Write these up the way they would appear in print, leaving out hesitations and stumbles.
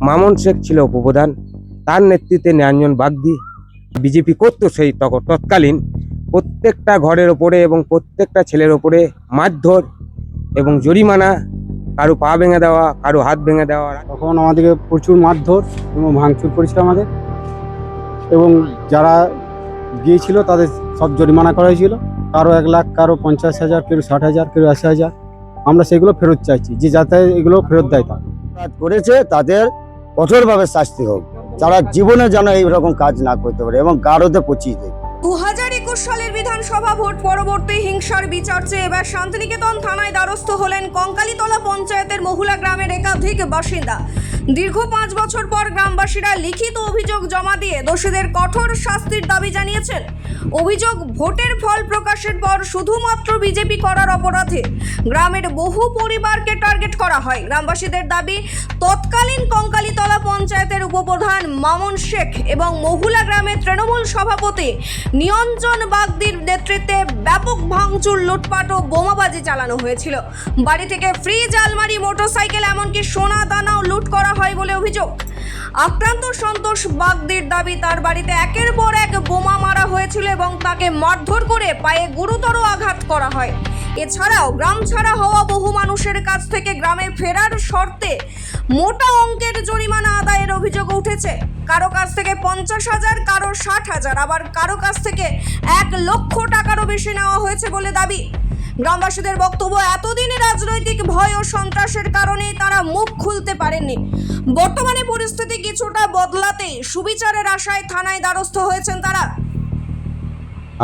মামুন শেখ ছিল উপপ্রধান, তার নেতৃত্বে নিরঞ্জন বাগদি বিজেপি করতো সেই তৎকালীন প্রত্যেকটা ঘরের ওপরে এবং প্রত্যেকটা ছেলের ওপরে মারধর এবং জরিমানা, কারো পা ভেঙে দেওয়া, কারো হাত ভেঙে দেওয়া। তখন আমাদেরকে প্রচুর মারধর এবং ভাঙচুর করেছিল আমাদের, এবং যারা গিয়েছিল তাদের সব জরিমানা করা হয়েছিল, কারো 1 লাখ, কারো 50,000, কেউ 60,000, কেউ 80,000। আমরা সেগুলো ফেরত চাইছি, যে যাতে এগুলো ফেরত দেয়। কাজ করেছে তাদের কঠোরভাবে শাস্তি হোক, যারা জীবনে যেন এইরকম কাজ না করতে পারে এবং গারদে পচিয়ে দেয়। 2021 সালের বিধানসভা ভোট পরবর্তী হিংসার বিচার চেয়ে এবার শান্তিনিকেতন থানায় দ্বারস্থ হলেন কঙ্কালীতলা পঞ্চায়েতের মহুলা গ্রামের একাধিক বাসিন্দা। দীর্ঘ 5 বছর পর গ্রামবাসীরা লিখিত অভিযোগ জমা দিয়ে দোষীদের কঠোর শাস্তির দাবি জানিয়েছেন। অভিযোগ, ভোটের ফল প্রকাশের পর শুধুমাত্র বিজেপি করার অপরাধে গ্রামের বহু পরিবারকে টার্গেট করা হয়। গ্রামবাসীদের দাবি, তৎকালীন কঙ্কালীতলা পঞ্চায়েতের উপপ্রধান মামুন শেখ এবং মহুলা গ্রামের তৃণমূল সভাপতি নিরঞ্জন বাগদির নেতৃত্বে ব্যাপক ভাঙচুর, লুটপাট ও বোমাবাজি চালানো হয়েছিল। বাড়ি থেকে ফ্রিজ, আলমারি, মোটরসাইকেল, এমনকি সোনা দানাও লুট করা হয় বলে অভিযোগ। আক্রান্ত সন্তোষ বাগদির দাবি, তার বাড়িতে একের পর এক বোমা মারা হয়েছিল এবং তাকে মারধর করে পায়ে গুরুতর আঘাত করা হয়। এছাড়াও গ্রাম ছাড়া হওয়া বহু মানুষের কাছ থেকে গ্রামে ফেরার শর্তে মোটা অঙ্কের জরিমানা আদায়ের অভিযোগ উঠেছে। কারো কাছ থেকে 50,000, কারো 60,000, আবার কারো কাছ থেকে 1 লক্ষ টাকারও বেশি নেওয়া হয়েছে বলে দাবি। গ্রামবাসীদের বক্তব্য, এতদিন রাজনৈতিক ভয় ও সন্ত্রাসের কারণে তারা মুখ খুলতে পারেননি। বর্তমানে পরিস্থিতি কিছুটা বদলাতে সুবিচারের আশায় থানায় দ্বারস্থ হয়েছেন তারা।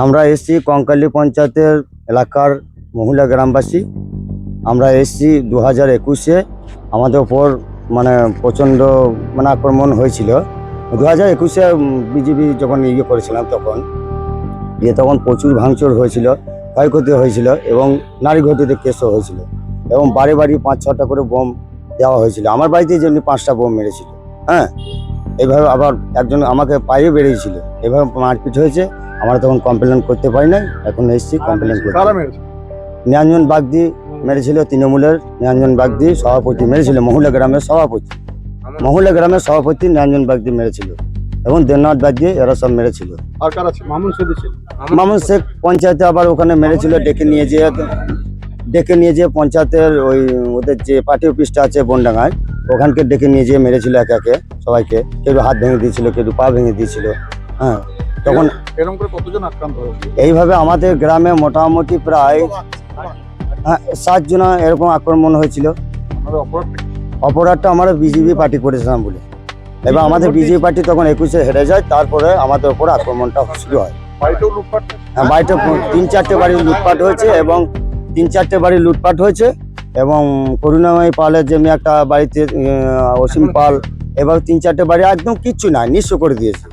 আমরা এসছি কঙ্কালী পঞ্চায়েতের এলাকার মহিলা গ্রামবাসী। আমরা এসছি 2021-এ আমাদের ওপর প্রচণ্ড আক্রমণ হয়েছিল। 2021-এ বিজেপি যখন করেছিলাম তখন প্রচুর ভাঙচুর হয়েছিল, ক্ষয়ক্ষতি হয়েছিল এবং নারী ঘটিত কেসও হয়েছিল এবং বাড়ি বাড়ি 5-6টা করে বোম দেওয়া হয়েছিল। আমার বাড়িতে যেমনি 5টা বোম মেরেছিল। এইভাবে আবার একজন আমাকে পায়ে বেরিয়েছিল, এভাবে মারপিট হয়েছে। আমরা তখন কমপ্লেন করতে পারি নাই, এখন এসেছি কমপ্লেন করতে। নিরঞ্জন বাগদি মেরেছিল, তৃণমূলের নিরঞ্জন বাগদি সভাপতি মেরেছিল, মহুলা গ্রামের সভাপতি নিরঞ্জন বাগদি মেরেছিল এবং দেবনাথ বাগদি, এরা সব মেরেছিল। মামুন শেখ পঞ্চায়েতে আবার ওখানে মেরেছিল, ডেকে নিয়ে যেয়ে পঞ্চায়েতের ওদের যে পার্টি অফিসটা আছে বনডাঙ্গায়, ওখানকে ডেকে নিয়ে যেয়ে মেরেছিল একে একে সবাইকে। কেউ হাত ভেঙে দিয়েছিল, কেউ পা ভেঙে দিয়েছিল। তখন এইভাবে আমাদের গ্রামে মোটামুটি প্রায় 7 জন এরকম আক্রমণ হয়েছিল। অপরাধটা আমরা বিজেপি পার্টি করেছিলাম বলে, এবার আমাদের বিজেপি পার্টি তখন 21-এ হেরে যায়, তারপরে আমাদের ওপর আক্রমণটা শুরু হয়। বাড়িতে 3-4টে বাড়ি লুটপাট হয়েছে এবং 3-4টে বাড়ি লুটপাট হয়েছে এবং করুণাময়ী পালের যেমনি একটা বাড়িতে অসীম পাল, এবার 3-4টে বাড়ি একদম কিচ্ছু নাই, নিঃস্ব করে দিয়েছে।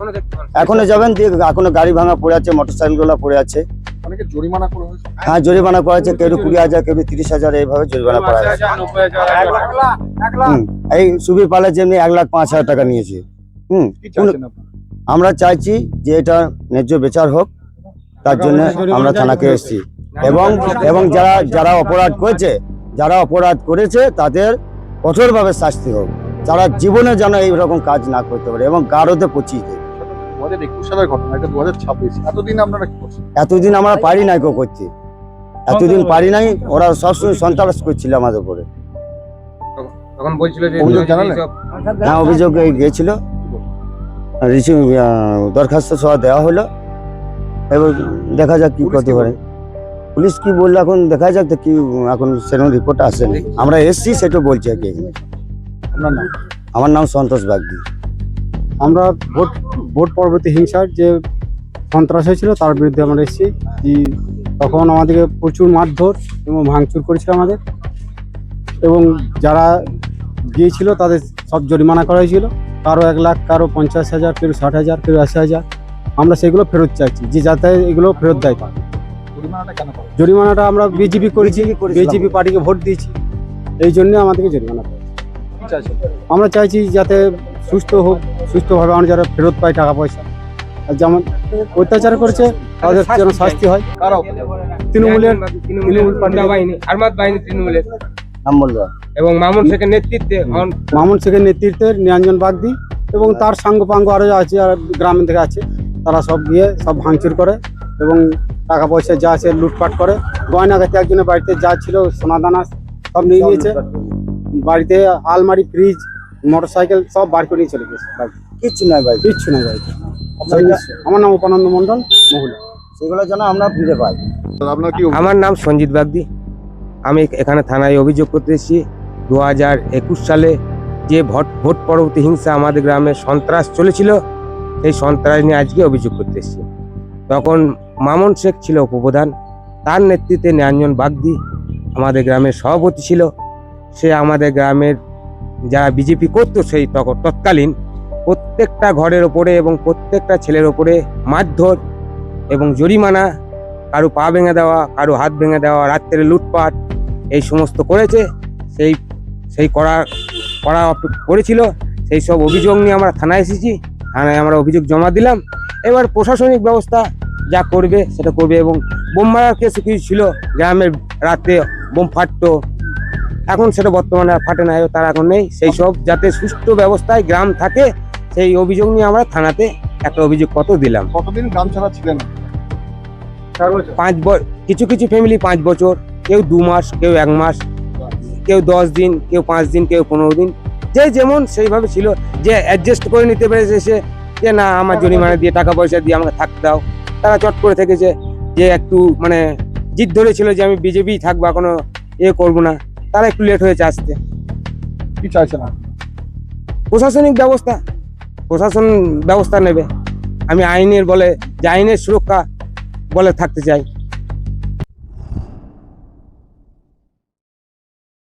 এখনো যাবেন, এখনো গাড়ি ভাঙা পড়ে আছে, মোটরসাইকেলগুলো পড়ে আছে। হ্যাঁ, জরিমানা করা হয়েছে, কেউ 20,000, কেউ 30,000, এইভাবে জরিমানা করা হয়েছে। এই সুবীর পালের যেমনি 1,05,000 টাকা নিয়েছে। আমরা চাইছি যে এটা ন্যায্য বিচার হোক, তার জন্য আমরা থানাকে এসেছি এবং যারা অপরাধ করেছে তাদের কঠোরভাবে শাস্তি হোক, যারা জীবনে যেন এইরকম কাজ না করতে পারে এবং গারদে পচিয়ে দেয়। 2021 সালের ঘটনা, এটা 2026। এতদিন আমরা পারি নাই করতে, এতদিন পারি নাই। ওরা সবসময় সন্ত্রাস করছিল আমাদের উপরে। হ্যাঁ, অভিযোগ গিয়েছিল, দরখাস্ত সহ দেওয়া হলো, এবার দেখা যাক কি করতে পারে। পুলিশ কি বললো এখন দেখা যাক, তো কি এখন সেরকম রিপোর্ট আসেনি। আমরা এসছি সেটা বলছি আর কি। আমার নাম সন্তোষ বাগদি। আমরা ভোট পরবর্তী হিংসার যে সন্ত্রাস হয়েছিল তার বিরুদ্ধে আমরা এসেছি। তখন আমাদেরকে প্রচুর মারধর এবং ভাঙচুর করেছিল আমাদের, এবং যারা গিয়েছিল তাদের সব জরিমানা করা হয়েছিল, কারো 1 লাখ, কারো 50,000, কেউ 60,000, কেউ 80,000। আমরা সেগুলো ফেরত চাইছি, যে যাতে এগুলো ফেরত দেয়। জরিমানাটা আমরা বিজেপি করেছি, বিজেপি পার্টিকে ভোট দিয়েছি, এই জন্য আমাদেরকে জরিমানা করেছে। আমরা চাইছি যাতে সুস্থভাবে আমরা যারা ফেরত পাই টাকা পয়সা, আর যেমন অত্যাচার করেছে তাদের যেন শাস্তি হয়। তৃণমূল পার্টি, বাহিনী, আর্মাদ বাহিনী, তৃণমূলের নাম বলবো। এবং মামুন শেখের নেতৃত্বে মামুন শেখের নেতৃত্বের নিরঞ্জন বাগদি এবং তার সাঙ্গ পাঙ্গ আরও আছে, আর গ্রাম থেকে আছে, তারা সব গিয়ে সব ভাঙচুর করে এবং টাকা পয়সা যা আছে লুটপাট করে। গয়নাঘাটি একজনের বাড়িতে যা ছিল সোনা দানা সব নিয়ে গিয়েছে, বাড়িতে আলমারি, ফ্রিজ, মোটরসাইকেল সব বার করে নিয়ে চলে গেছে। কিচ্ছু নয় ভাই, কিচ্ছু না বাড়িতে। আমার নাম উপানন্দ মণ্ডল, মহুলা। সেগুলো যেন আমরা ফিরে পাই। আপনার কি আমার নাম সঞ্জিত বাগদি। আমি এখানে থানায় অভিযোগ করতে এসেছি 2021 সালে যে ভোট পরবর্তী হিংসা আমাদের গ্রামে সন্ত্রাস চলেছিল, সেই সন্ত্রাস নিয়ে আজকে অভিযোগ করতে এসেছি। তখন মামুন শেখ ছিল উপপ্রধান, তার নেতৃত্বে নিরঞ্জন বাগদি আমাদের গ্রামের সভাপতি ছিল। সে আমাদের গ্রামের যারা বিজেপি করতো সেই তৎকালীন প্রত্যেকটা ঘরের ওপরে এবং প্রত্যেকটা ছেলের ওপরে মারধর এবং জরিমানা, কারো পা ভেঙে দেওয়া, কারো হাত ভেঙে দেওয়া, রাত্রে লুটপাট, এই সমস্ত করেছে। সেই করা করেছিল। সেই সব অভিযোগ নিয়ে আমরা থানায় এসেছি, থানায় আমরা অভিযোগ জমা দিলাম। এবার প্রশাসনিক ব্যবস্থা যা করবে সেটা করবে। এবং বোম মারার কেস কিছু ছিল, গ্রামের রাতে বোম ফাটতো, এখন সেটা বর্তমানে আর ফাটে না, তার এখন নেই। সেই সব যাতে সুষ্ঠু ব্যবস্থায় গ্রাম থাকে, সেই অভিযোগ নিয়ে আমরা থানাতে একটা অভিযোগপত্র দিলাম। কতদিন গ্রাম ছাড়া ছিলেন? 5 বছর, কিছু কিছু ফ্যামিলি 5 বছর, কেউ 2 মাস, কেউ 1 মাস, কেউ 10 দিন, কেউ 5 দিন, কেউ 15 দিন, যে যেমন সেইভাবে ছিল। যে অ্যাডজাস্ট করে নিতে পেরেছে সে, যে না আমার জরিমানা দিয়ে টাকা পয়সা দিয়ে আমাকে থাকতে দাও, তারা চট করে থেকেছে। যে একটু মানে জিদ ধরেছিল যে আমি বিজেপি থাকবো, এখনো করবো না, তারা একটু লেট হয়েছে আসতে। কি চাইছেন আপনি? প্রশাসনিক ব্যবস্থা, প্রশাসন ব্যবস্থা নেবে। আমি আইনের বলে, যে আইনের সুরক্ষা বলে থাকতে চাই।